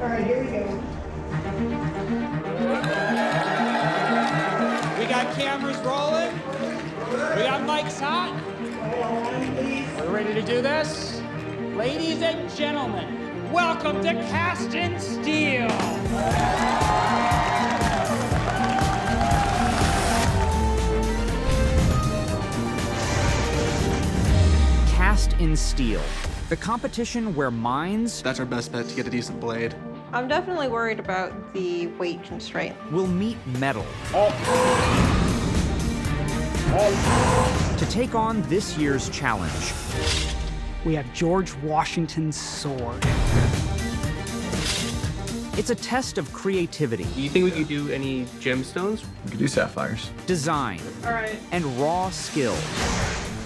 All right, here we go. We got cameras rolling. We got mics hot. Are we ready to do this? Ladies and gentlemen, welcome to Cast in Steel. Cast in Steel, the competition where minds That's our best bet to get a decent blade. I'm definitely worried about the weight constraint. will meet metal to take on this year's challenge. We have George Washington's sword. It's a test of creativity, Do you think we could do any gemstones? We could do sapphires. design, All right. and raw skill.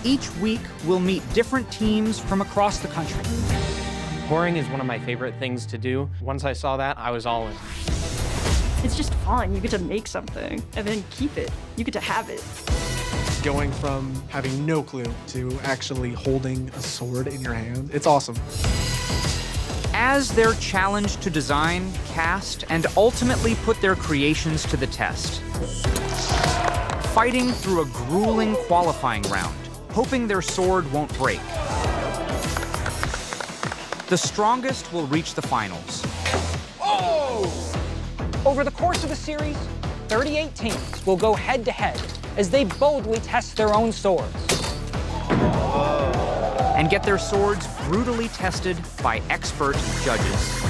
Each week, we'll meet different teams from across the country. Pouring is one of my favorite things to do. Once I saw that, I was all in. It's just fun. You get to make something and then keep it. You get to have it. Going from having no clue to actually holding a sword in your hand, it's awesome. As they're challenged to design, cast, and ultimately put their creations to the test. Fighting through a grueling qualifying round, hoping their sword won't break. The strongest will reach the finals. Over the course of the series, 38 teams will go head-to-head as they boldly test their own swords. And get their swords brutally tested by expert judges.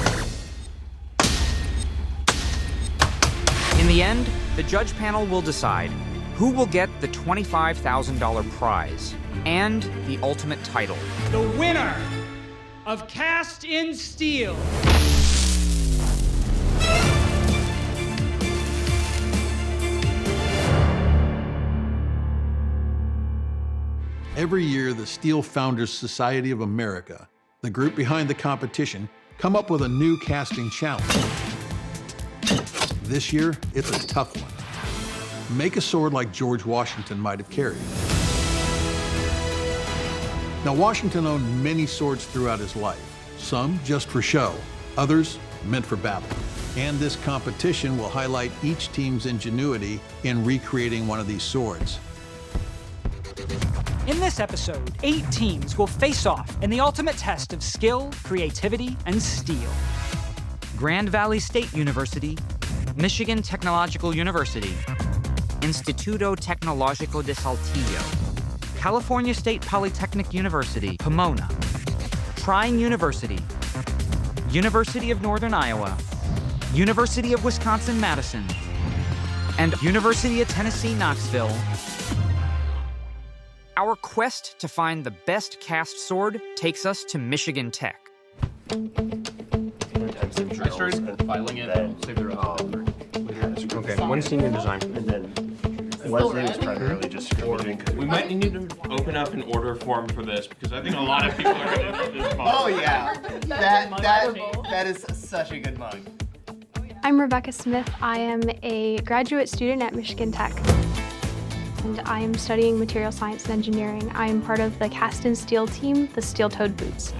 In the end, the judge panel will decide who will get the $25,000 prize and the ultimate title. The winner of Cast in Steel. Every year, the Steel Founders Society of America, the group behind the competition, come up with a new casting challenge. This year, it's a tough one. Make a sword like George Washington might have carried. Now, Washington owned many swords throughout his life, some just for show, others meant for battle. And this competition will highlight each team's ingenuity in recreating one of these swords. In this episode, 8 teams will face off in the ultimate test of skill, creativity, and steel. Grand Valley State University, Michigan Technological University, Instituto Tecnológico de Saltillo, California State Polytechnic University, Pomona, Trine University, University of Northern Iowa, University of Wisconsin-Madison, and University of Tennessee, Knoxville. Our quest to find the best cast sword takes us to Michigan Tech. I started filing it and save the rest of it. Okay, one senior design. And then Wesley was primarily just scribbling. we might need to open up an order form for this because I think a lot of people are going to this mug. Oh yeah, that is such a good mug. I'm Rebecca Smith. I am a graduate student at Michigan Tech. And I am studying material science and engineering. I am part of the cast and steel team, the steel-toed boots.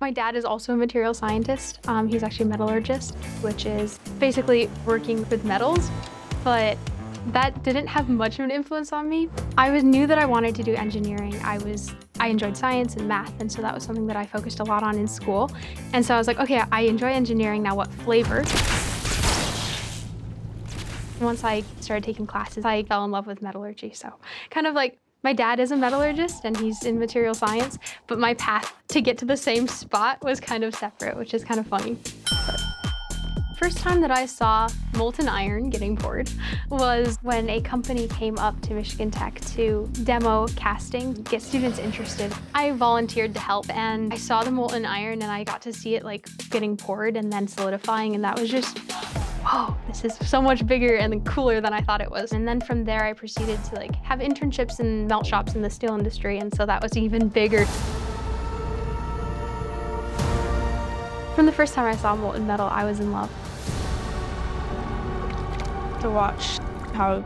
My dad is also a material scientist. He's actually a metallurgist, which is basically working with metals, but that didn't have much of an influence on me. I knew that I wanted to do engineering. I enjoyed science and math, and so that was something that I focused a lot on in school. And so I was like, okay, I enjoy engineering, now what flavor? Once I started taking classes, I fell in love with metallurgy. So kind of like, my dad is a metallurgist and he's in material science, but my path to get to the same spot was kind of separate, which is kind of funny. But first time that I saw molten iron getting poured was when a company came up to Michigan Tech to demo casting, get students interested. I volunteered to help and I saw the molten iron and I got to see it like getting poured and then solidifying, and that was just, whoa, this is so much bigger and cooler than I thought it was. And then from there, I proceeded to like have internships in melt shops in the steel industry, and so that was even bigger. From the first time I saw molten metal, I was in love. To watch how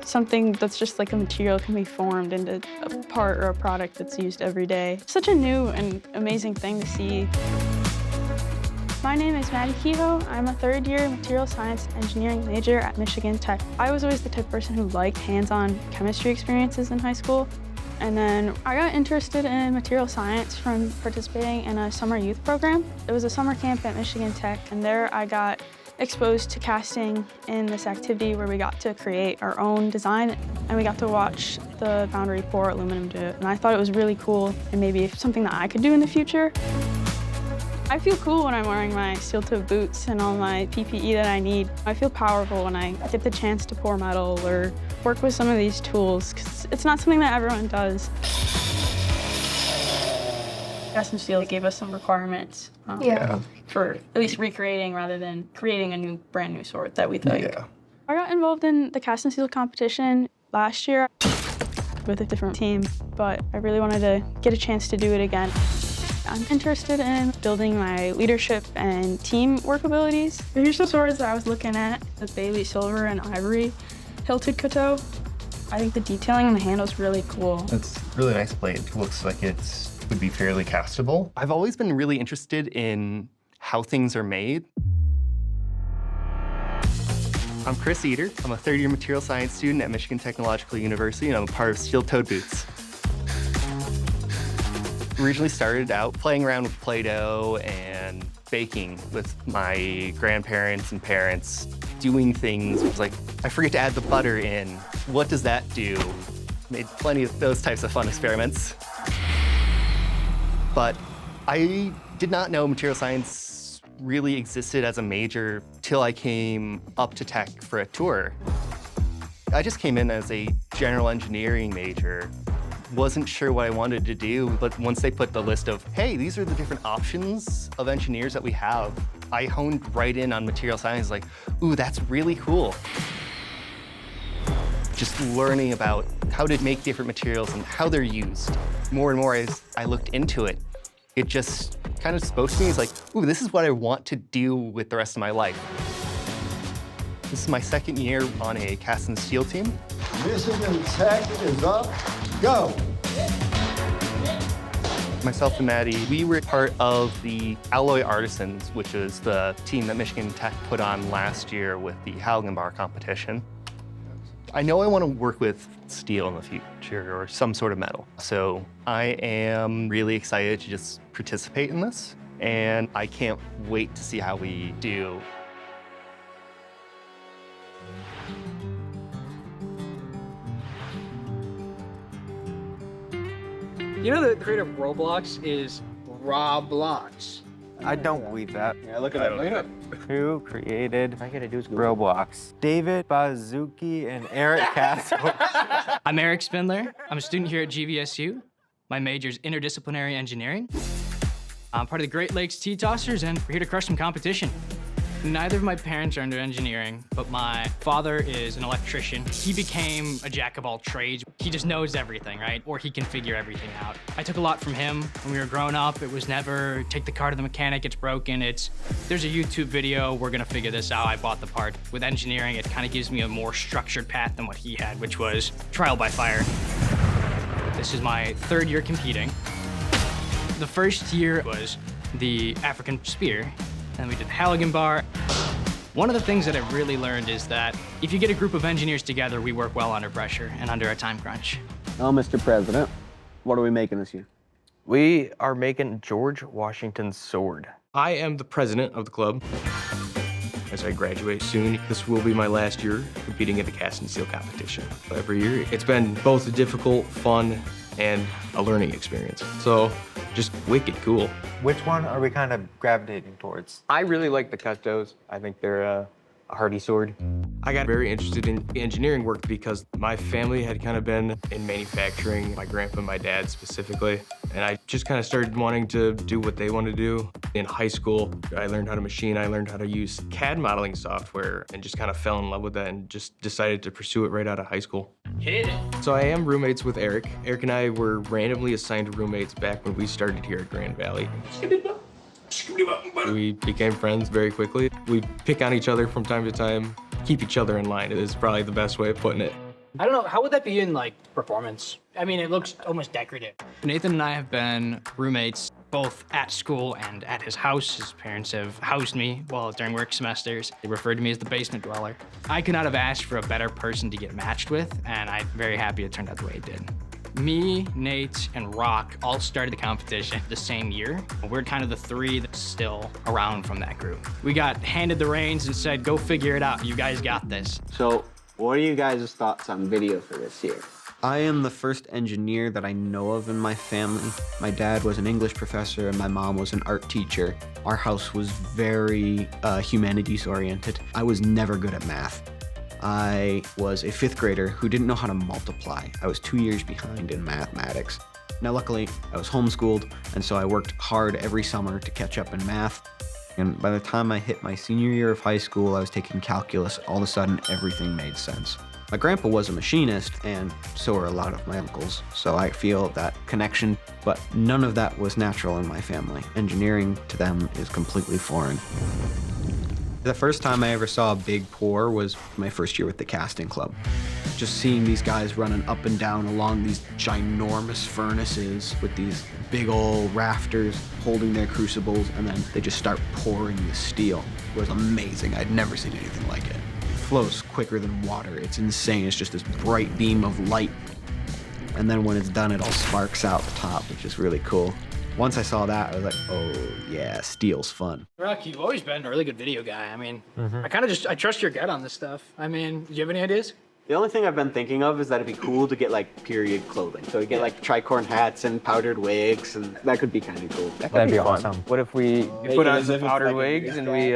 something that's just like a material can be formed into a part or a product that's used every day. Such a new and amazing thing to see. My name is Maddie Kehoe. I'm a third-year material science engineering major at Michigan Tech. I was always the type of person who liked hands-on chemistry experiences in high school. And then I got interested in material science from participating in a summer youth program. It was a summer camp at Michigan Tech, and there I got exposed to casting in this activity where we got to create our own design, and we got to watch the foundry pour aluminum do it. And I thought it was really cool and maybe something that I could do in the future. I feel cool when I'm wearing my steel-toed boots and all my PPE that I need. I feel powerful when I get the chance to pour metal or work with some of these tools, because it's not something that everyone does. Cast and Steel gave us some requirements for at least recreating rather than creating a brand new sword that we think. Yeah. I got involved in the Cast and Steel competition last year with a different team, but I really wanted to get a chance to do it again. I'm interested in building my leadership and teamwork abilities. Here's the swords that I was looking at, the Bailey Silver and Ivory Hilted Cuttoe. I think the detailing on the handle is really cool. It's really nice blade. It looks like it would be fairly castable. I've always been really interested in how things are made. I'm Chris Eater. I'm a third-year material science student at Michigan Technological University, and I'm a part of Steel-Toed Boots. Originally started out playing around with Play-Doh and baking with my grandparents and parents, doing things. It was like, I forget to add the butter in. What does that do? Made plenty of those types of fun experiments. But I did not know material science really existed as a major till I came up to Tech for a tour. I just came in as a general engineering major. Wasn't sure what I wanted to do, but once they put the list of, hey, these are the different options of engineers that we have, I honed right in on material science, like, ooh, that's really cool. Just learning about how to make different materials and how they're used. More and more as I looked into it, it just kind of spoke to me as like, ooh, this is what I want to do with the rest of my life. This is my second year on a cast and steel team. Michigan Tech is up. Go! Myself and Maddie, we were part of the Alloy Artisans, which is the team that Michigan Tech put on last year with the Halligan bar competition. I know I want to work with steel in the future or some sort of metal. So I am really excited to just participate in this, and I can't wait to see how we do. You know the creator of Roblox is Roblox. I don't believe that. Yeah, look it up. Look it up. Who created all I gotta do is Roblox? David Bazuki and Eric Castle. I'm Eric Spindler. I'm a student here at GVSU. My major is interdisciplinary engineering. I'm part of the Great Lakes Tea Tossers, and we're here to crush some competition. Neither of my parents are into engineering, but my father is an electrician. He became a jack of all trades. He just knows everything, right? Or he can figure everything out. I took a lot from him when we were growing up. It was never take the car to the mechanic, it's broken. It's there's a YouTube video, we're gonna figure this out. I bought the part. With engineering, it kind of gives me a more structured path than what he had, which was trial by fire. This is my third year competing. The first year was the African spear. And we did Halligan bar. One of the things that I really learned is that if you get a group of engineers together, we work well under pressure and under a time crunch. Oh, Mr. President, what are we making this year? We are making George Washington's sword. I am the president of the club. As I graduate soon, this will be my last year competing in the cast and steel competition. Every year, it's been both a difficult, fun, and a learning experience. So, just wicked cool. Which one are we kind of gravitating towards? I really like the Cuttoes. I think they're a hardy sword. I got very interested in engineering work because my family had kind of been in manufacturing, my grandpa and my dad specifically, and I just kind of started wanting to do what they want to do. In high school, I learned how to machine, I learned how to use CAD modeling software, and just kind of fell in love with that and just decided to pursue it right out of high school. Hit it. So I am roommates with Eric. Eric and I were randomly assigned roommates back when we started here at Grand Valley. We became friends very quickly. We pick on each other from time to time, keep each other in line is probably the best way of putting it. I don't know, how would that be in like performance? I mean, it looks almost decorative. Nathan and I have been roommates both at school and at his house. His parents have housed me during work semesters. They referred to me as the basement dweller. I could not have asked for a better person to get matched with, and I'm very happy it turned out the way it did. Me, Nate, and Rock all started the competition the same year. We're kind of the three that's still around from that group. We got handed the reins and said, go figure it out. You guys got this. So, what are you guys' thoughts on video for this year? I am the first engineer that I know of in my family. My dad was an English professor and my mom was an art teacher. Our house was very humanities oriented. I was never good at math. I was a 5th grader who didn't know how to multiply. I was 2 years behind in mathematics. Now luckily, I was homeschooled, and so I worked hard every summer to catch up in math. And by the time I hit my senior year of high school, I was taking calculus. All of a sudden, everything made sense. My grandpa was a machinist, and so are a lot of my uncles. So I feel that connection, but none of that was natural in my family. Engineering to them is completely foreign. The first time I ever saw a big pour was my first year with the casting club. Just seeing these guys running up and down along these ginormous furnaces with these big old rafters holding their crucibles, and then they just start pouring the steel. It was amazing. I'd never seen anything like it. It flows quicker than water. It's insane. It's just this bright beam of light. And then when it's done, it all sparks out the top, which is really cool. Once I saw that, I was like, oh yeah, steel's fun. Rock, you've always been a really good video guy. I mean, I trust your gut on this stuff. I mean, do you have any ideas? The only thing I've been thinking of is that it'd be cool to get like period clothing. So we get like tricorn hats and powdered wigs, and that could be kind of cool. That'd be awesome. What if we put on some outer like wigs and we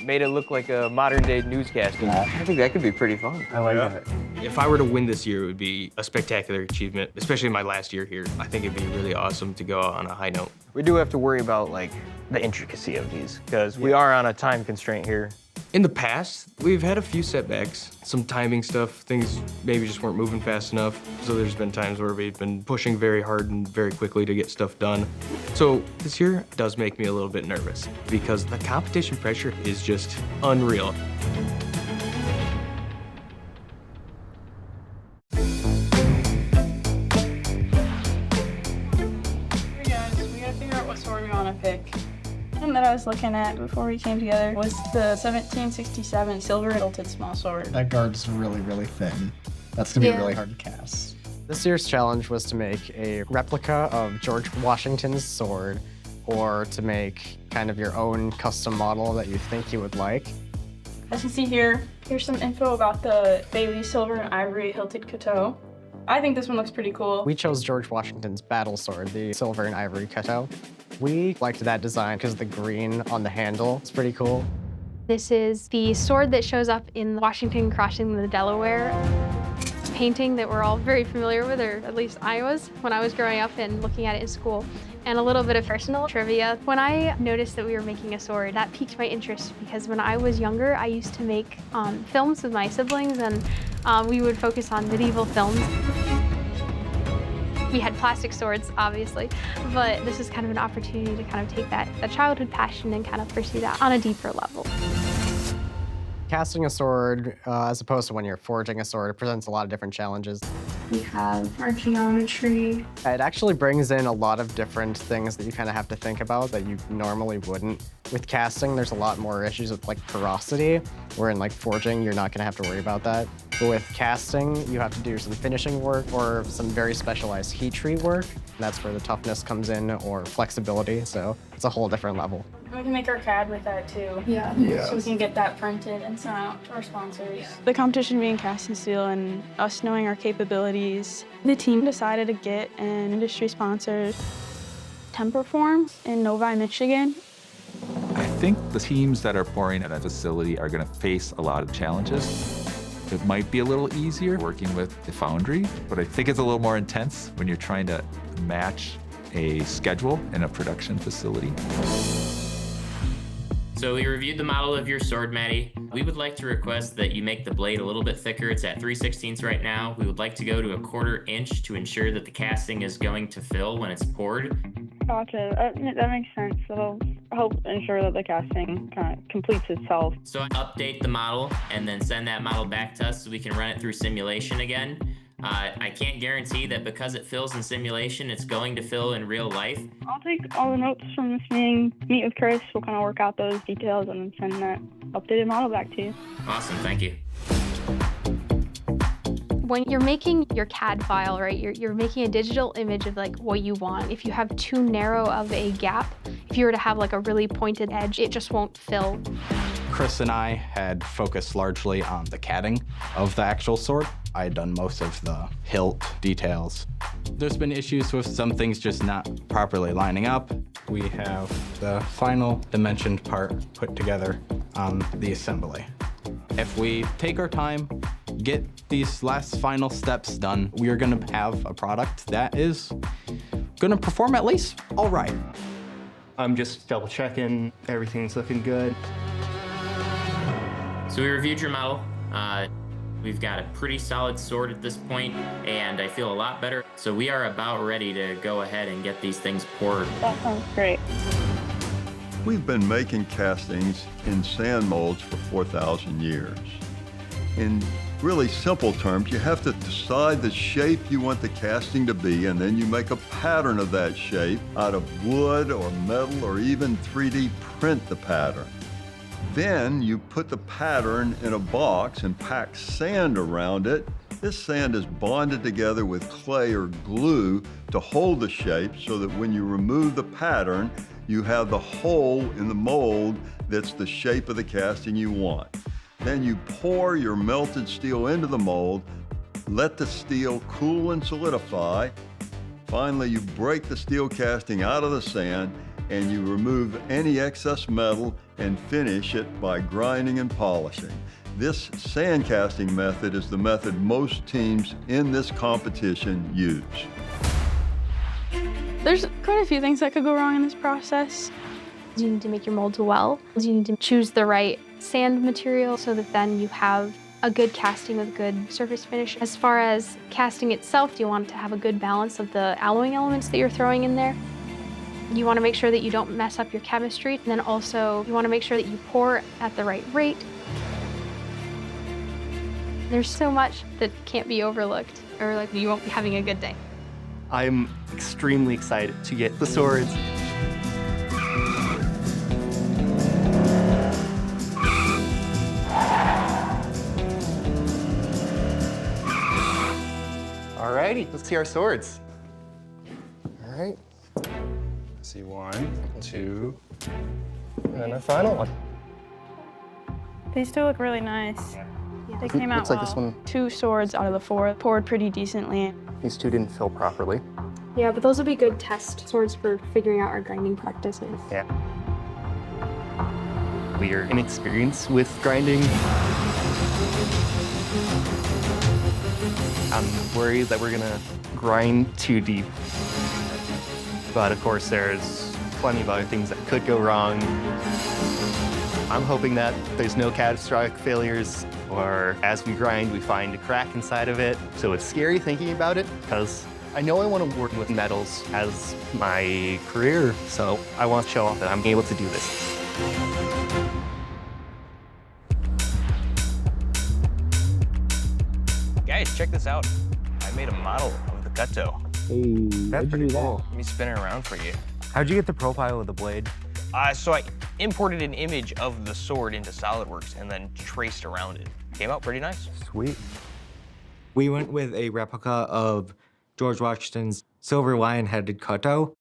made it look like a modern day newscasting? I think that could be pretty fun. I like that. If I were to win this year, it would be a spectacular achievement, especially my last year here. I think it'd be really awesome to go out on a high note. We do have to worry about like the intricacy of these because we are on a time constraint here. In the past, we've had a few setbacks, some timing stuff, things maybe just weren't moving fast enough. So there's been times where we've been pushing very hard and very quickly to get stuff done. So this year does make me a little bit nervous because the competition pressure is just unreal. Hey guys, we gotta figure out what sword we wanna pick. One that I was looking at before we came together was the 1767 Silver-Hilted small sword. That guard's really, really thin. That's gonna be really hard to cast. This year's challenge was to make a replica of George Washington's sword, or to make kind of your own custom model that you think you would like. As you can see here, here's some info about the Bailey Silver and Ivory Hilted Cuttoe. I think this one looks pretty cool. We chose George Washington's battle sword, the silver and ivory Cuttoe. We liked that design because the green on the handle is pretty cool. This is the sword that shows up in Washington crossing the Delaware painting that we're all very familiar with, or at least I was when I was growing up and looking at it in school. And a little bit of personal trivia. When I noticed that we were making a sword, that piqued my interest because when I was younger, I used to make films with my siblings, and we would focus on medieval films. We had plastic swords, obviously, but this is kind of an opportunity to kind of take that childhood passion and kind of pursue that on a deeper level. Casting a sword, as opposed to when you're forging a sword, it presents a lot of different challenges. We have our geometry. It actually brings in a lot of different things that you kind of have to think about that you normally wouldn't. With casting, there's a lot more issues with like porosity, where in like forging, you're not gonna have to worry about that. But with casting, you have to do some finishing work or some very specialized heat treat work. That's where the toughness comes in, or flexibility, so it's a whole different level. We can make our CAD with that too. Yeah. So we can get that printed and sent out to our sponsors. The competition being cast and steel and us knowing our capabilities, the team decided to get an industry sponsor, Temperform in Novi, Michigan. I think the teams that are pouring at a facility are going to face a lot of challenges. It might be a little easier working with the foundry, but I think it's a little more intense when you're trying to match a schedule in a production facility. So we reviewed the model of your sword, Maddie. We would like to request that you make the blade a little bit thicker. It's at 3/16 right now. We would like to go to 1/4 inch to ensure that the casting is going to fill when it's poured. Gotcha. That makes sense. It'll help ensure that the casting kind of completes itself. So update the model and then send that model back to us so we can run it through simulation again. I can't guarantee that because it fills in simulation, it's going to fill in real life. I'll take all the notes from this meeting, meet with Chris, we'll kind of work out those details and then send that updated model back to you. Awesome, thank you. When you're making your CAD file, right, you're making a digital image of like what you want. If you have too narrow of a gap, if you were to have like a really pointed edge, it just won't fill. Chris and I had focused largely on the CADing of the actual sword. I had done most of the hilt details. There's been issues with some things just not properly lining up. We have the final dimensioned part put together on the assembly. If we take our time, get these last final steps done, we are gonna have a product that is gonna perform at least all right. I'm just double checking, everything's looking good. So we reviewed your model. We've got a pretty solid sword at this point, and I feel a lot better. So we are about ready to go ahead and get these things poured. That sounds great. We've been making castings in sand molds for 4,000 years. In really simple terms, you have to decide the shape you want the casting to be, and then you make a pattern of that shape out of wood or metal or even 3D print the pattern. Then you put the pattern in a box and pack sand around it. This sand is bonded together with clay or glue to hold the shape so that when you remove the pattern, you have the hole in the mold that's the shape of the casting you want. Then you pour your melted steel into the mold, let the steel cool and solidify. Finally, you break the steel casting out of the sand and you remove any excess metal and finish it by grinding and polishing. This sand casting method is the method most teams in this competition use. There's quite a few things that could go wrong in this process. You need to make your molds well. You need to choose the right sand material so that then you have a good casting with good surface finish. As far as casting itself, you want to have a good balance of the alloying elements that you're throwing in there. You want to make sure that you don't mess up your chemistry, and then also you want to make sure that you pour at the right rate. There's so much that can't be overlooked, or like you won't be having a good day. I'm extremely excited to get the swords. Alrighty, let's see our swords. All right. See 1, 2, and a final one. These two look really nice. They came out Looks like this one. 2 swords out of the 4 poured pretty decently. These two didn't fill properly. Yeah, but those will be good test swords for figuring out our grinding practices. Yeah. We are inexperienced with grinding. I'm worried that we're gonna grind too deep. But of course, there's plenty of other things that could go wrong. I'm hoping that there's no catastrophic failures, or as we grind, we find a crack inside of it. So it's scary thinking about it, because I know I want to work with metals as my career, so I want to show off that I'm able to do this. Guys, check this out. I made a model of the Cuttoe. Hey, That's pretty cool. Let me spin it around for you. How'd you get the profile of the blade? So I imported an image of the sword into SolidWorks and then traced around it. Came out pretty nice. Sweet. We went with a replica of George Washington's silver lion-headed Cuttoe.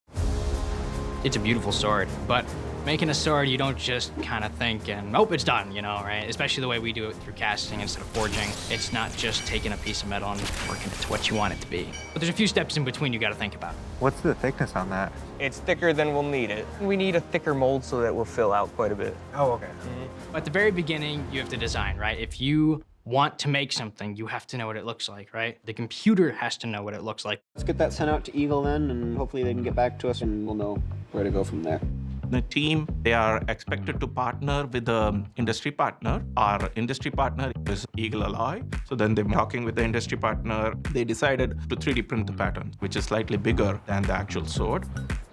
It's a beautiful sword, but making a sword, you don't just kind of think and, oh, it's done, you know, right? Especially the way we do it through casting instead of forging. It's not just taking a piece of metal and working it to what you want it to be. But there's a few steps in between you got to think about. What's the thickness on that? It's thicker than we'll need it. We need a thicker mold so that it will fill out quite a bit. Oh, okay. At the very beginning, you have to design, right? If you want to make something, you have to know what it looks like, right? The computer has to know what it looks like. Let's get that sent out to Eagle then, and hopefully they can get back to us and we'll know where to go from there. The team, they are expected to partner with the industry partner. Our industry partner is Eagle Alloy. So then they're talking with the industry partner. They decided to 3D print the pattern, which is slightly bigger than the actual sword.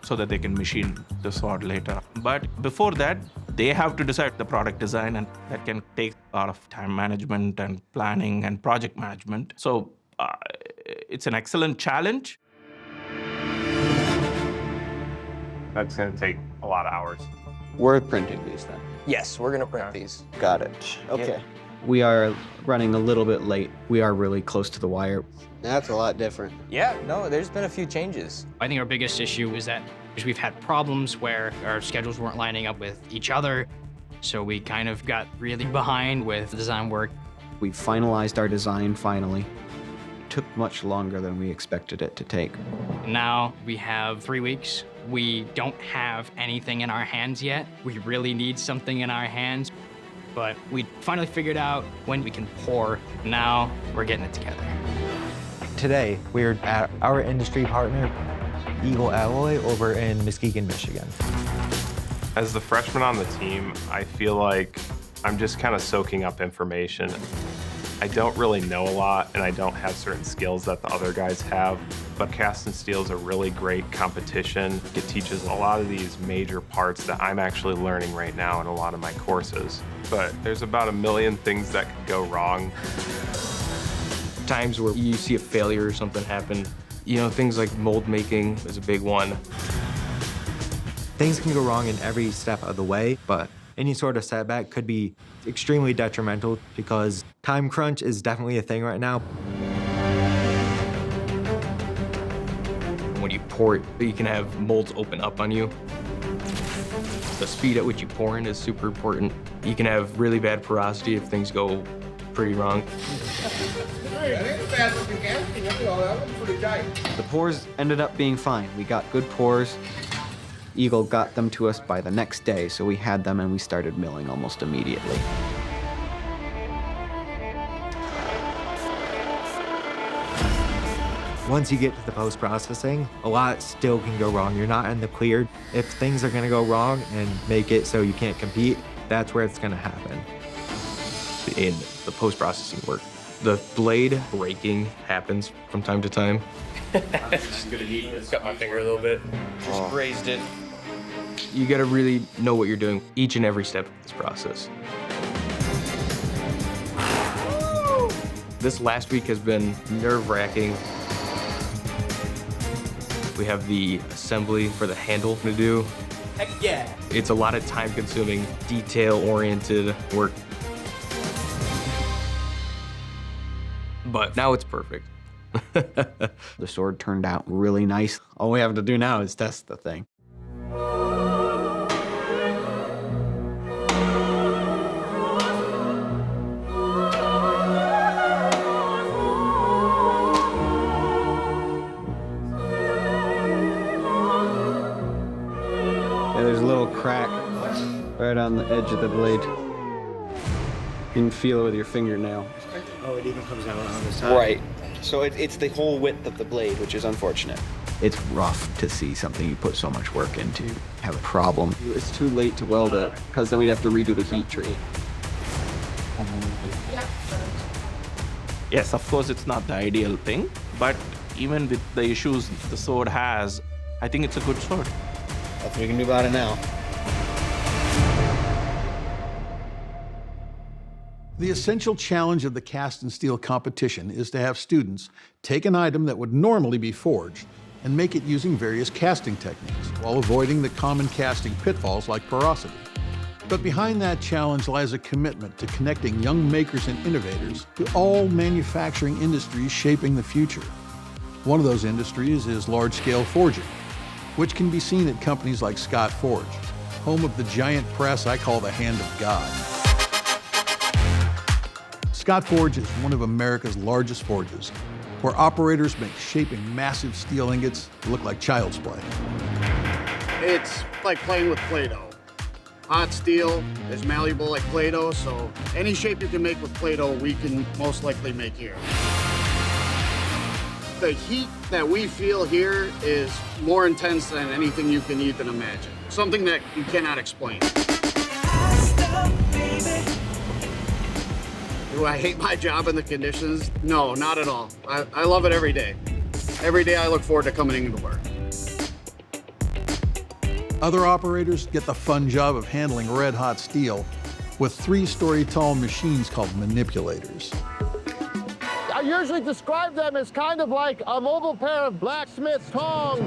so that they can machine the sword later. But before that, they have to decide the product design, and that can take a lot of time management and planning and project management. So it's an excellent challenge. That's going to take a lot of hours. We're printing these then. Yes, we're gonna print these. Got it. Okay. We are running a little bit late. We are really close to the wire. That's a lot different. Yeah, no, there's been a few changes. I think our biggest issue is that we've had problems where our schedules weren't lining up with each other, so we kind of got really behind with design work. We finalized our design finally. It took much longer than we expected it to take. Now we have 3 weeks. We don't have anything in our hands yet. We really need something in our hands, but we finally figured out when we can pour. Now we're getting it together. Today, we're at our industry partner, Eagle Alloy, over in Muskegon, Michigan. As the freshman on the team, I feel like I'm just kind of soaking up information. I don't really know a lot, and I don't have certain skills that the other guys have, but Cast and Steel is a really great competition. It teaches a lot of these major parts that I'm actually learning right now in a lot of my courses. But there's about 1 million things that could go wrong. Times where you see a failure or something happen, you know, things like mold making is a big one. Things can go wrong in every step of the way, but any sort of setback could be extremely detrimental because time crunch is definitely a thing right now. When you pour it, you can have molds open up on you. The speed at which you pour in is super important. You can have really bad porosity if things go pretty wrong. The pours ended up being fine. We got good pours. Eagle got them to us by the next day, so we had them and we started milling almost immediately. Once you get to the post-processing, a lot still can go wrong. You're not in the clear. If things are gonna go wrong and make it so you can't compete, that's where it's gonna happen. In the post-processing work, the blade breaking happens from time to time. Just gonna need to cut my finger a little bit. Just grazed it. You gotta really know what you're doing each and every step of this process. This last week has been nerve-wracking. We have the assembly for the handle to do. Heck yeah! It's a lot of time-consuming, detail-oriented work. But now it's perfect. The sword turned out really nice. All we have to do now is test the thing. Yeah, there's a little crack right on the edge of the blade. You can feel it with your fingernail. Oh, it even comes out on the side. Right. So it's the whole width of the blade, which is unfortunate. It's rough to see something you put so much work into have a problem. It's too late to weld it, because then we'd have to redo the heat treat. Yes, of course, it's not the ideal thing, but even with the issues the sword has, I think it's a good sword. Nothing we can do about it now. The essential challenge of the cast and steel competition is to have students take an item that would normally be forged and make it using various casting techniques while avoiding the common casting pitfalls like porosity. But behind that challenge lies a commitment to connecting young makers and innovators to all manufacturing industries shaping the future. One of those industries is large-scale forging, which can be seen at companies like Scott Forge, home of the giant press I call the hand of God. Scott Forge is one of America's largest forges, where operators make shaping massive steel ingots look like child's play. It's like playing with Play-Doh. Hot steel is malleable like Play-Doh, so any shape you can make with Play-Doh, we can most likely make here. The heat that we feel here is more intense than anything you can even imagine. Something that you cannot explain. Do I hate my job and the conditions? No, not at all. I love it every day. Every day I look forward to coming into work. Other operators get the fun job of handling red-hot steel with 3-story tall machines called manipulators. I usually describe them as kind of like a mobile pair of blacksmith tongs.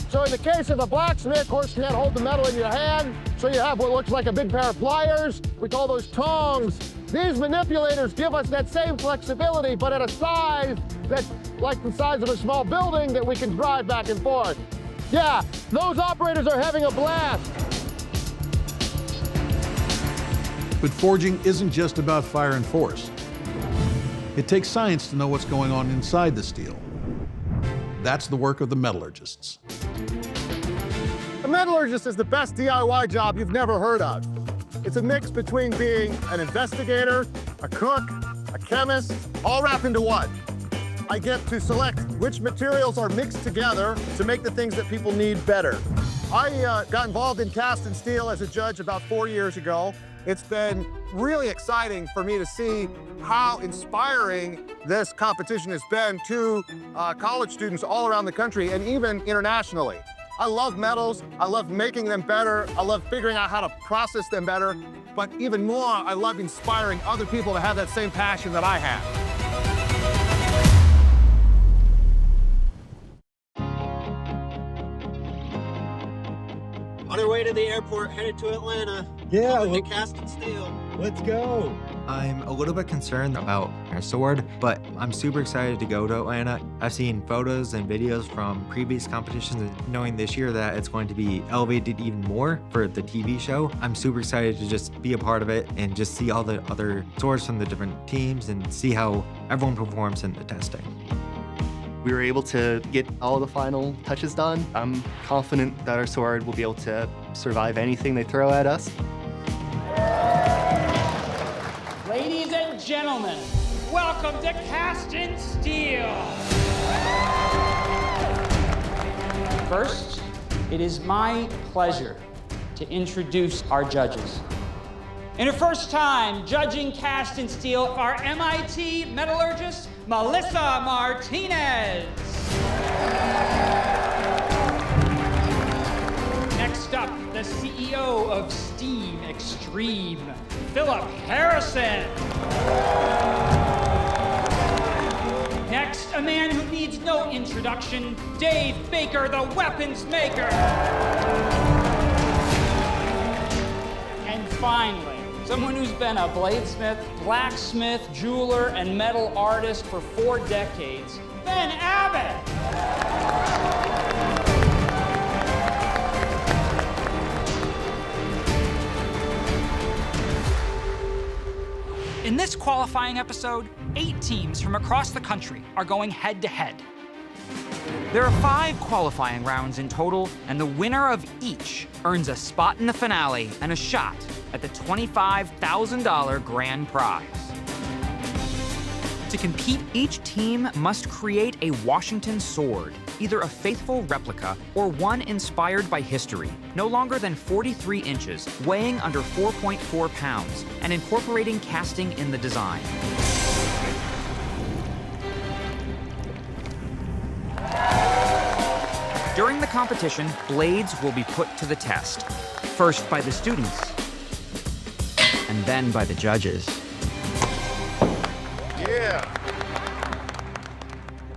So in the case of a blacksmith, of course, you can't hold the metal in your hand, so you have what looks like a big pair of pliers. We call those tongs. These manipulators give us that same flexibility, but at a size that's like the size of a small building that we can drive back and forth. Yeah, those operators are having a blast. But forging isn't just about fire and force. It takes science to know what's going on inside the steel. That's the work of the metallurgists. A metallurgist is the best DIY job you've never heard of. It's a mix between being an investigator, a cook, a chemist, all wrapped into one. I get to select which materials are mixed together to make the things that people need better. I got involved in cast and steel as a judge about 4 years ago. It's been really exciting for me to see how inspiring this competition has been to college students all around the country and even internationally. I love metals, I love making them better, I love figuring out how to process them better, but even more, I love inspiring other people to have that same passion that I have. On our way to the airport, headed to Atlanta. Yeah, to cast and steel. Let's go. I'm a little bit concerned about our sword, but I'm super excited to go to Atlanta. I've seen photos and videos from previous competitions, and knowing this year that it's going to be elevated even more for the TV show, I'm super excited to just be a part of it and just see all the other swords from the different teams and see how everyone performs in the testing. We were able to get all the final touches done. I'm confident that our sword will be able to survive anything they throw at us. Ladies and gentlemen, welcome to Cast and Steel. First, it is my pleasure to introduce our judges. In her first time judging Cast and Steel, our MIT metallurgist, Melissa Martinez. Next up, the CEO of Steam Extreme, Philip Harrison. Next, a man who needs no introduction, Dave Baker, the weapons maker. And finally, someone who's been a bladesmith, blacksmith, jeweler, and metal artist for 4 decades, Ben Abbott. In this qualifying episode, 8 teams from across the country are going head-to-head. There are 5 qualifying rounds in total, and the winner of each earns a spot in the finale and a shot at the $25,000 grand prize. To compete, each team must create a Washington sword, either a faithful replica or one inspired by history, no longer than 43 inches, weighing under 4.4 pounds, and incorporating casting in the design. During the competition, blades will be put to the test, first by the students, and then by the judges. Yeah.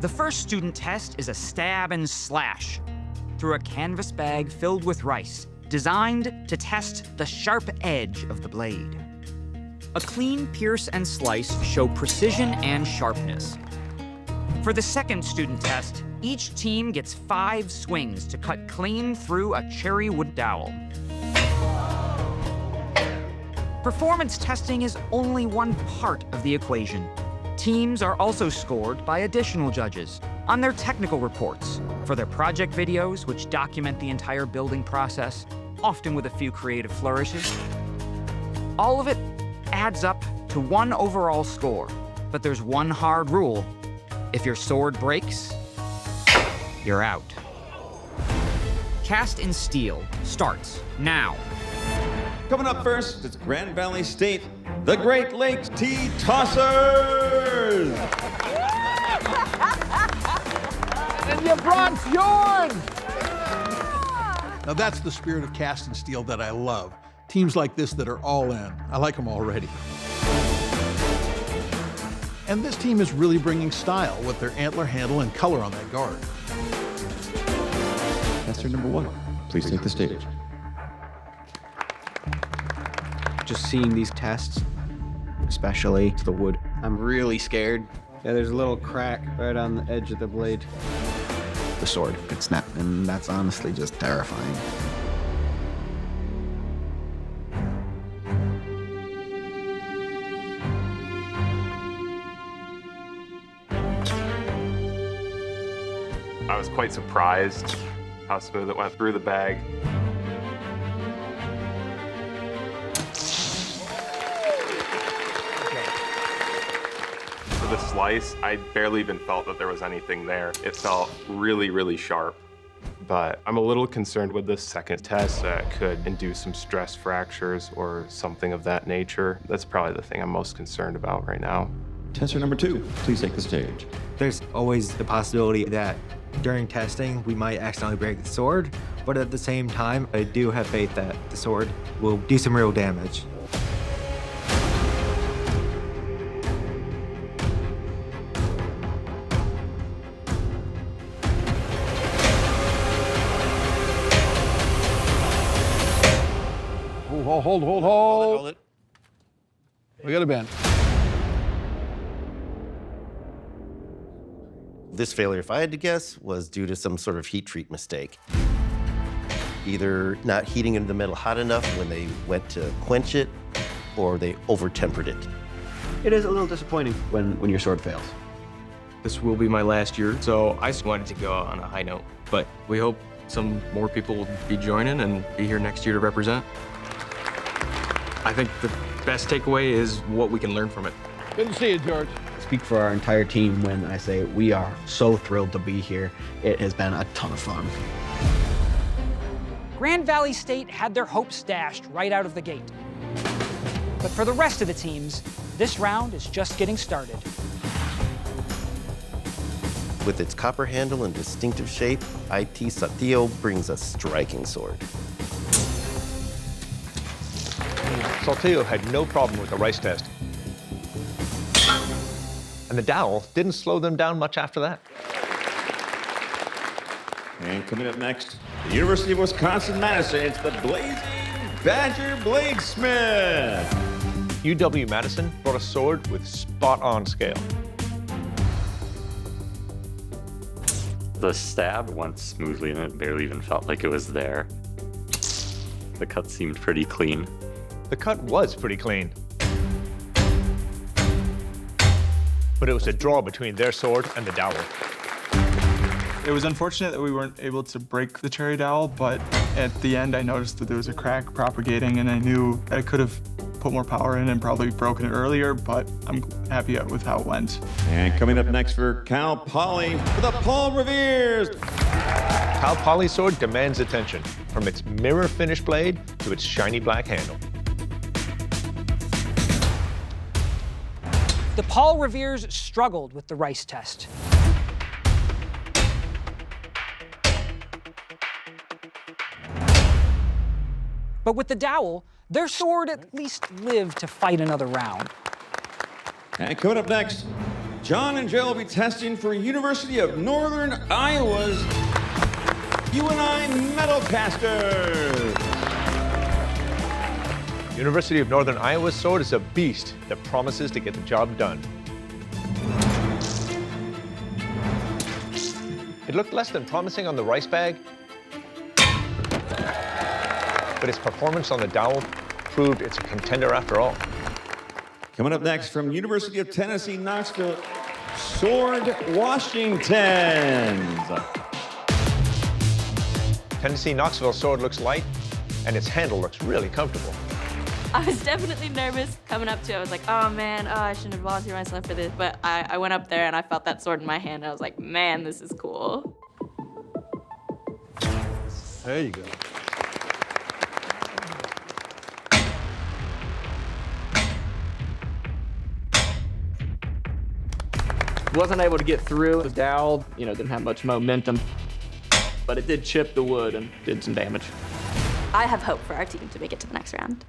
The first student test is a stab and slash through a canvas bag filled with rice, designed to test the sharp edge of the blade. A clean pierce and slice show precision and sharpness. For the second student test, each team gets 5 swings to cut clean through a cherry wood dowel. Performance testing is only one part of the equation. Teams are also scored by additional judges on their technical reports, for their project videos, which document the entire building process, often with a few creative flourishes. All of it adds up to one overall score, but there's one hard rule. If your sword breaks, you're out. Cast in Steel starts now. Coming up first, it's Grand Valley State, the Great Lakes Tea Tossers. And you brought yours. Now that's the spirit of cast and steel that I love. Teams like this that are all in. I like them already. And this team is really bringing style with their antler handle and color on that guard. Tester number 1, please take the stage. Just seeing these tests, especially to the wood, I'm really scared. Yeah, there's a little crack right on the edge of the blade. The sword could snap, and that's honestly just terrifying. I was quite surprised how smooth it went through the bag. For the slice, I barely even felt that there was anything there. It felt really, really sharp. But I'm a little concerned with this second test that could induce some stress fractures or something of that nature. That's probably the thing I'm most concerned about right now. Tester number 2, please take the stage. There's always the possibility that during testing, we might accidentally break the sword, but at the same time, I do have faith that the sword will do some real damage. Hold it. We got a bend. This failure, if I had to guess, was due to some sort of heat treat mistake. Either not heating into the metal hot enough when they went to quench it, or they over-tempered it. It is a little disappointing when your sword fails. This will be my last year, so I just wanted to go on a high note. But we hope some more people will be joining and be here next year to represent. I think the best takeaway is what we can learn from it. Good to see you, George. I speak for our entire team when I say we are so thrilled to be here. It has been a ton of fun. Grand Valley State had their hopes dashed right out of the gate. But for the rest of the teams, this round is just getting started. With its copper handle and distinctive shape, IT Saltillo brings a striking sword. Saltillo had no problem with the rice test. And the dowel didn't slow them down much after that. And coming up next, the University of Wisconsin-Madison, it's the Blazing Badger Bladesmith. UW-Madison brought a sword with spot-on scale. The stab went smoothly and it barely even felt like it was there. The cut seemed pretty clean. The cut was pretty clean. But it was a draw between their sword and the dowel. It was unfortunate that we weren't able to break the cherry dowel, but at the end I noticed that there was a crack propagating and I knew I could have put more power in and probably broken it earlier, but I'm happy with how it went. And coming up next for Cal Poly, for the Paul Revere's. Cal Poly's sword demands attention, from its mirror finish blade to its shiny black handle. The Paul Reveres struggled with the rice test. But with the dowel, their sword at least lived to fight another round. And coming up next, John and Joe will be testing for University of Northern Iowa's UNI Metal Casters. University of Northern Iowa's sword is a beast that promises to get the job done. It looked less than promising on the rice bag, but its performance on the dowel proved it's a contender after all. Coming up next from University of Tennessee, Knoxville, Sword Washingtons. Tennessee Knoxville sword looks light, and its handle looks really comfortable. I was definitely nervous coming up to it. I was like, oh man, I shouldn't have volunteered myself for this. But I went up there and I felt that sword in my hand. And I was like, man, this is cool. There you go. Wasn't able to get through the dowel, didn't have much momentum. but it did chip the wood and did some damage. I have hope for our team to make it to the next round.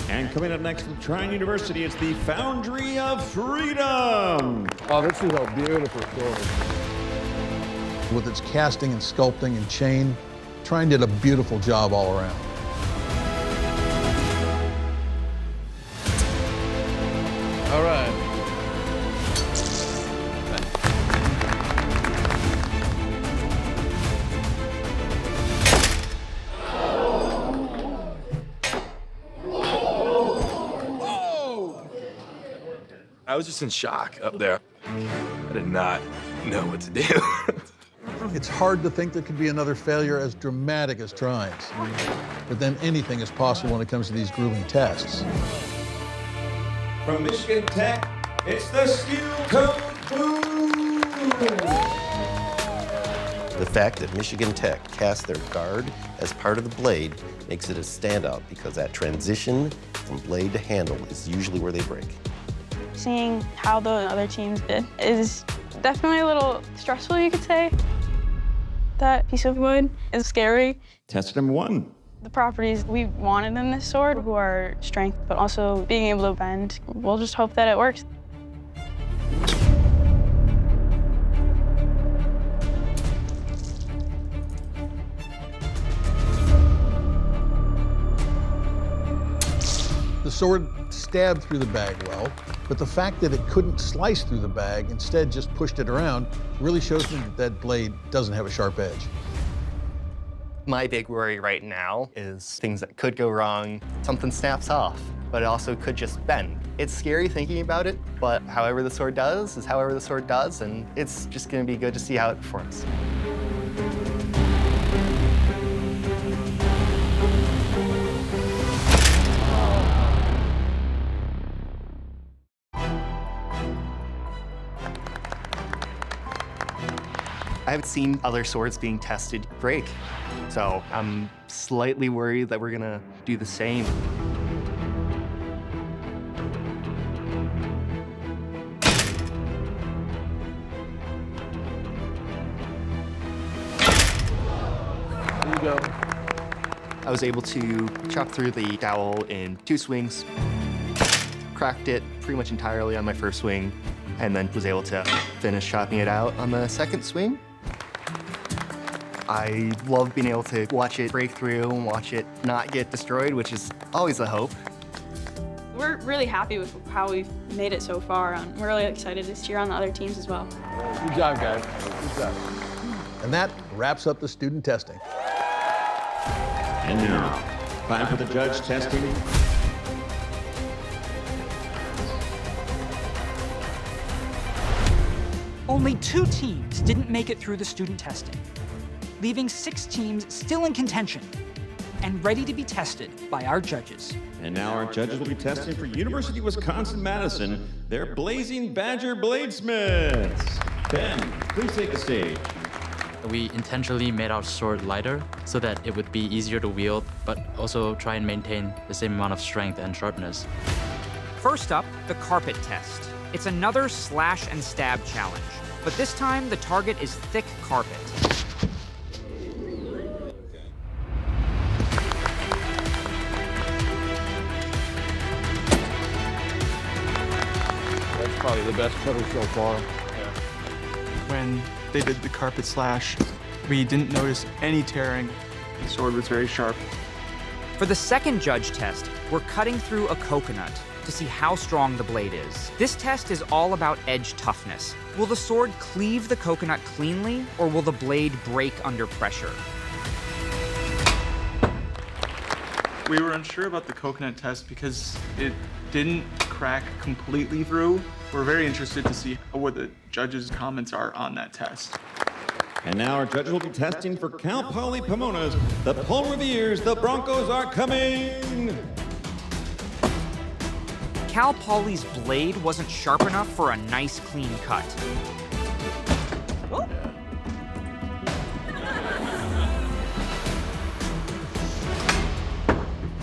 And coming up next from Trine University, it's the Foundry of Freedom. Oh, this is a beautiful sword. With its casting and sculpting and chain, Trine did a beautiful job all around. All right. I was just in shock up there. I did not know what to do. It's hard to think there could be another failure as dramatic as Trine's. But then anything is possible when it comes to these grueling tests. From Michigan Tech, it's the Steel Toe Boom! The fact that Michigan Tech cast their guard as part of the blade makes it a standout because that transition from blade to handle is usually where they break. Seeing how the other teams did is definitely a little stressful, you could say. That piece of wood is scary. Test number 1. The properties we wanted in this sword, who are strength, but also being able to bend. We'll just hope that it works. The sword stabbed through the bag well, but the fact that it couldn't slice through the bag, instead just pushed it around, really shows me that that blade doesn't have a sharp edge. My big worry right now is things that could go wrong. Something snaps off, but it also could just bend. It's scary thinking about it, but however the sword does is however the sword does, and it's just gonna be good to see how it performs. I haven't seen other swords being tested break, so I'm slightly worried that we're gonna do the same. There you go. I was able to chop through the dowel in 2 swings, cracked it pretty much entirely on my first swing, and then was able to finish chopping it out on the second swing. I love being able to watch it break through and watch it not get destroyed, which is always a hope. We're really happy with how we've made it so far, and we're really excited to cheer on the other teams as well. Good job, guys. Good job. And that wraps up the student testing. And now, time for the judge testing. Only 2 teams didn't make it through the student testing, leaving 6 teams still in contention and ready to be tested by our judges. And now our judges will be testing for University of Wisconsin-Madison, their Blazing Badger Bladesmiths. Ben, please take the stage. We intentionally made our sword lighter so that it would be easier to wield, but also try and maintain the same amount of strength and sharpness. First up, the carpet test. It's another slash and stab challenge, but this time the target is thick carpet. That's probably the best cutter so far. When they did the carpet slash, we didn't notice any tearing. The sword was very sharp. For the second judge test, we're cutting through a coconut to see how strong the blade is. This test is all about edge toughness. Will the sword cleave the coconut cleanly, or will the blade break under pressure? We were unsure about the coconut test because it didn't crack completely through. We're very interested to see what the judges' comments are on that test. And now our judges will be testing for Cal Poly Pomona's The Paul Revere's The Broncos Are Coming! Cal Poly's blade wasn't sharp enough for a nice, clean cut.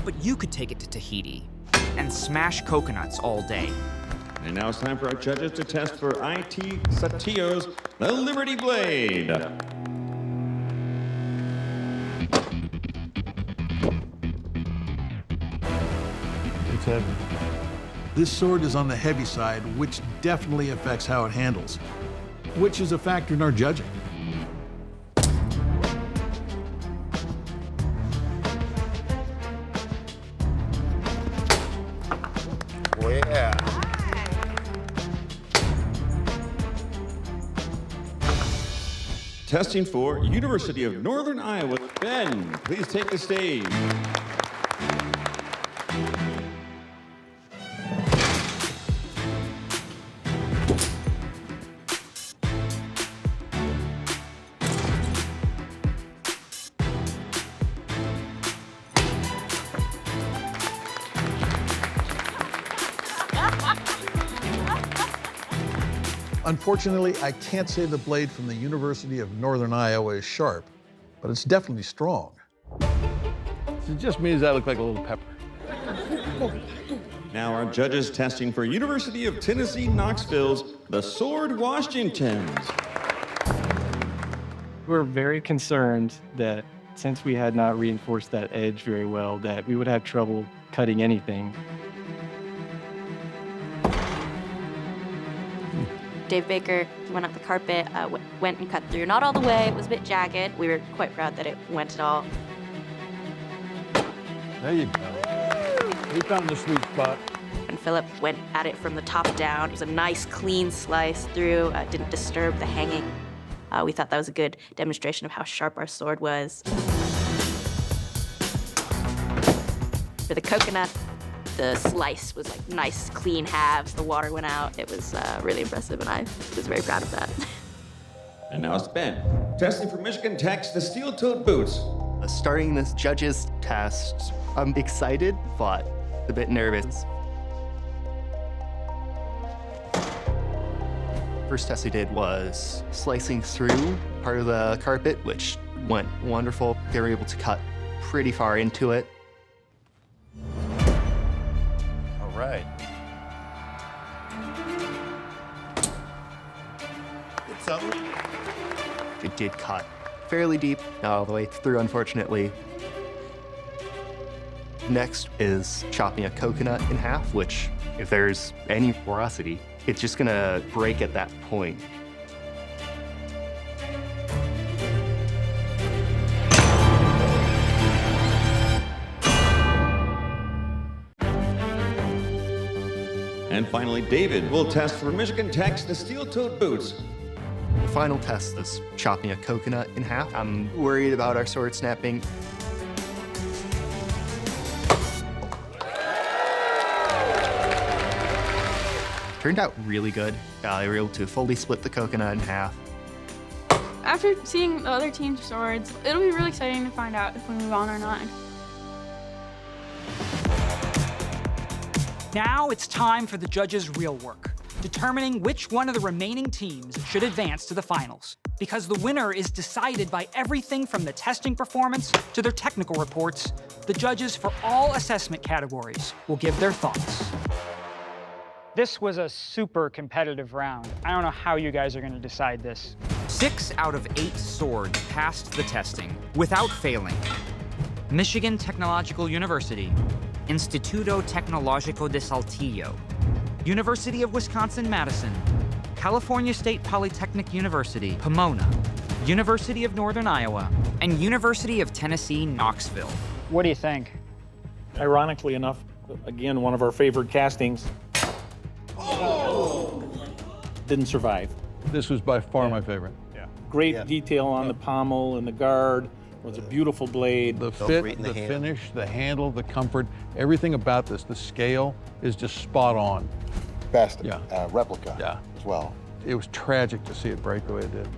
But you could take it to Tahiti and smash coconuts all day. And now it's time for our judges to test for IT Satillo's The Liberty Blade. heavy. This sword is on the heavy side, which definitely affects how it handles, which is a factor in our judging. Oh, yeah. Testing for University of Northern Iowa. Ben, please take the stage. Unfortunately, I can't say the blade from the University of Northern Iowa is sharp, but it's definitely strong. It just means I look like a little pepper. Now our judges testing for University of Tennessee, Knoxville's The Sword Washingtons. We're very concerned that since we had not reinforced that edge very well, that we would have trouble cutting anything. Dave Baker went up the carpet, went and cut through. Not all the way, it was a bit jagged. We were quite proud that it went at all. There you go. We found the sweet spot. And Philip went at it from the top down. It was a nice, clean slice through, didn't disturb the hanging. We thought that was a good demonstration of how sharp our sword was. For the coconut, the slice was like nice, clean halves. The water went out. It was really impressive, and I was very proud of that. And now it's Ben, testing for Michigan Tech's the steel-toed boots. Starting this judges test, I'm excited, but a bit nervous. First test I did was slicing through part of the carpet, which went wonderful. They were able to cut pretty far into it. All right. It's something. It did cut fairly deep, not all the way through, unfortunately. Next is chopping a coconut in half, which, if there's any porosity, it's just gonna break at that point. And finally, David will test for Michigan Tech's the steel-toed boots. The final test is chopping a coconut in half. I'm worried about our sword snapping. Turned out really good. They were able to fully split the coconut in half. After seeing the other team's swords, it'll be really exciting to find out if we move on or not. Now it's time for the judges' real work, determining which one of the remaining teams should advance to the finals. Because the winner is decided by everything from the testing performance to their technical reports, the judges for all assessment categories will give their thoughts. This was a super competitive round. I don't know how you guys are going to decide this. 6 out of 8 swords passed the testing without failing. Michigan Technological University, Instituto Tecnológico de Saltillo, University of Wisconsin-Madison, California State Polytechnic University, Pomona, University of Northern Iowa, and University of Tennessee, Knoxville. What do you think? Ironically enough, again, one of our favorite castings didn't survive. This was by far my favorite. Yeah. Great detail on the pommel and the guard. It was a beautiful blade. The fit, the finish, the handle, the comfort, everything about this, the scale is just spot on. Best replica as well. It was tragic to see it break the way it did.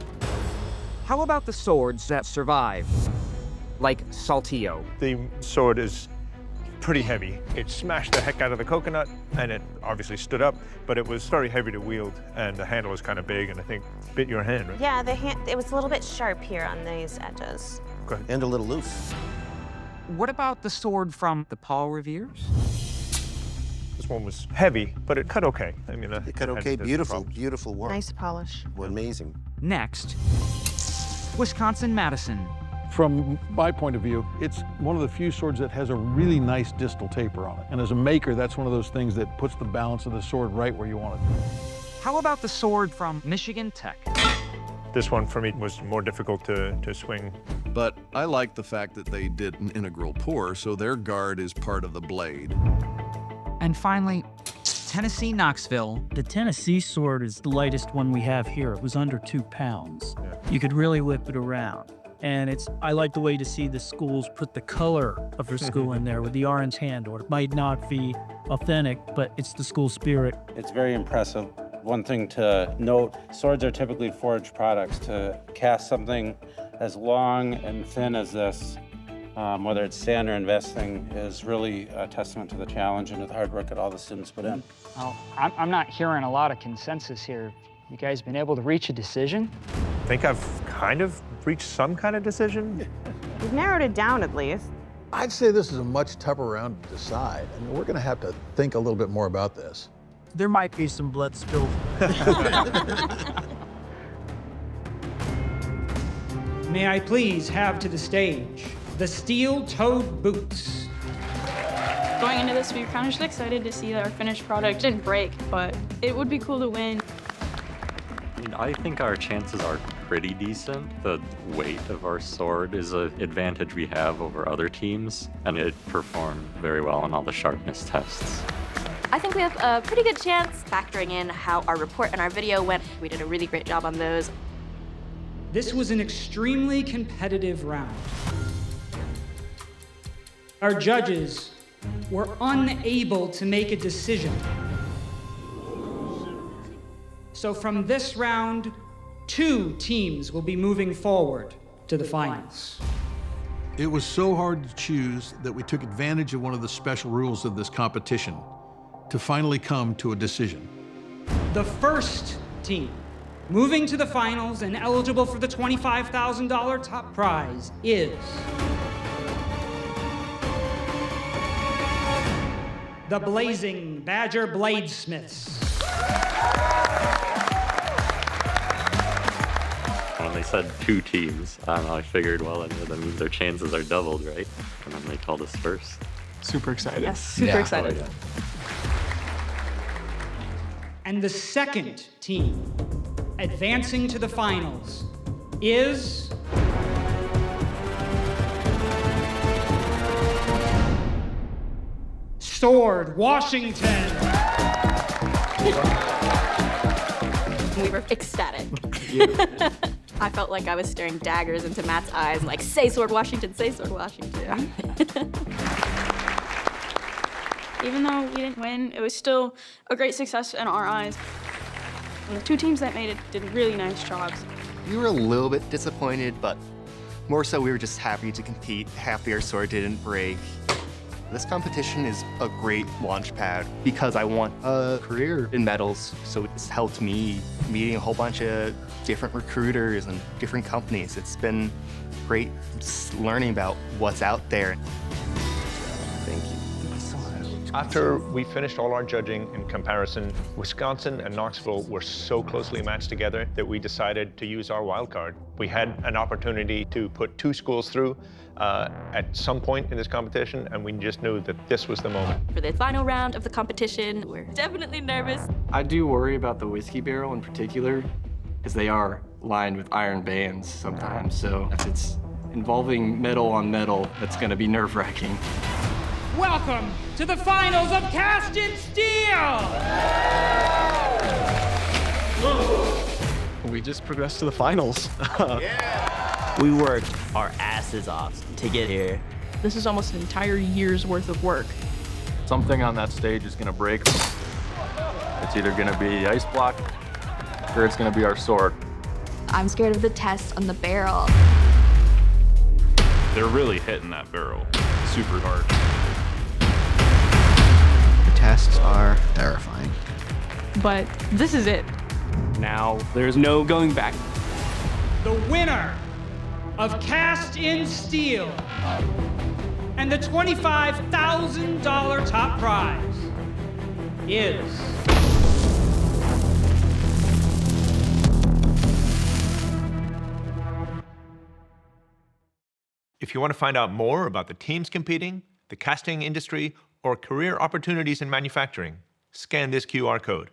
How about the swords that survived? Like Saltillo. The sword is pretty heavy. It smashed the heck out of the coconut, and it obviously stood up, but it was very heavy to wield, and the handle was kind of big, and I think bit your hand, right? Yeah, it was a little bit sharp here on these edges. Go ahead. And a little loose. What about the sword from the Paul Revere's? This one was heavy, but it cut okay. I mean, it cut okay. Beautiful, beautiful work. Nice polish. Amazing. Next, Wisconsin-Madison, From my point of view, it's one of the few swords that has a really nice distal taper on it. And as a maker, that's one of those things that puts the balance of the sword right where you want it. How about the sword from Michigan Tech? This one for me was more difficult to swing. But I like the fact that they did an integral pour, so their guard is part of the blade. And finally, Tennessee Knoxville. The Tennessee sword is the lightest one we have here. It was under 2 pounds. You could really whip it around. And I like the way to see the schools put the color of their school in there with the orange handle. It might not be authentic, but it's the school spirit. It's very impressive. One thing to note, swords are typically forged products. To cast something as long and thin as this, whether it's sand or investing, is really a testament to the challenge and the hard work that all the students put in. Well, I'm not hearing a lot of consensus here. You guys been able to reach a decision? I think I've kind of reached some kind of decision. We've narrowed it down at least. I'd say this is a much tougher round to decide. I mean, we're going to have to think a little bit more about this. There might be some blood spilled. May I please have to the stage the steel-toed boots. Going into this, we were kind of just excited to see that our finished product didn't break, but it would be cool to win. I mean, I think our chances are pretty decent. The weight of our sword is an advantage we have over other teams, and it performed very well on all the sharpness tests. I think we have a pretty good chance, factoring in how our report and our video went. We did a really great job on those. This was an extremely competitive round. Our judges were unable to make a decision. So from this round, 2 teams will be moving forward to the finals. It was so hard to choose that we took advantage of one of the special rules of this competition to finally come to a decision. The first team moving to the finals and eligible for the $25,000 top prize is the Blazing Badger Bladesmiths. When they said 2 teams, I don't know, I figured, well, that means their chances are doubled, right? And then they told us first. Super excited. Yes, super excited. Oh, yeah. And the second team advancing to the finals is Sword Washington. We were ecstatic. I felt like I was staring daggers into Matt's eyes, like, say Sword Washington, say Sword Washington. Even though we didn't win, it was still a great success in our eyes. And the 2 teams that made it did really nice jobs. We were a little bit disappointed, but more so we were just happy to compete, happy our sword didn't break. This competition is a great launch pad because I want a career in metals, so it's helped me meeting a whole bunch of different recruiters and different companies. It's been great just learning about what's out there. Thank you. After we finished all our judging in comparison, Wisconsin and Knoxville were so closely matched together that we decided to use our wild card. We had an opportunity to put 2 schools through at some point in this competition, and we just knew that this was the moment. For the final round of the competition, we're definitely nervous. I do worry about the whiskey barrel in particular, because they are lined with iron bands sometimes, so if it's involving metal on metal, that's gonna be nerve-wracking. Welcome to the finals of Cast in Steel! We just progressed to the finals. We worked our asses off to get here. This is almost an entire year's worth of work. Something on that stage is gonna break. It's either gonna be the ice block or it's gonna be our sword. I'm scared of the test on the barrel. They're really hitting that barrel super hard. The tests are terrifying. But this is it. Now, there's no going back. The winner of Cast in Steel and the $25,000 top prize is If you want to find out more about the teams competing, the casting industry, or career opportunities in manufacturing, scan this QR code.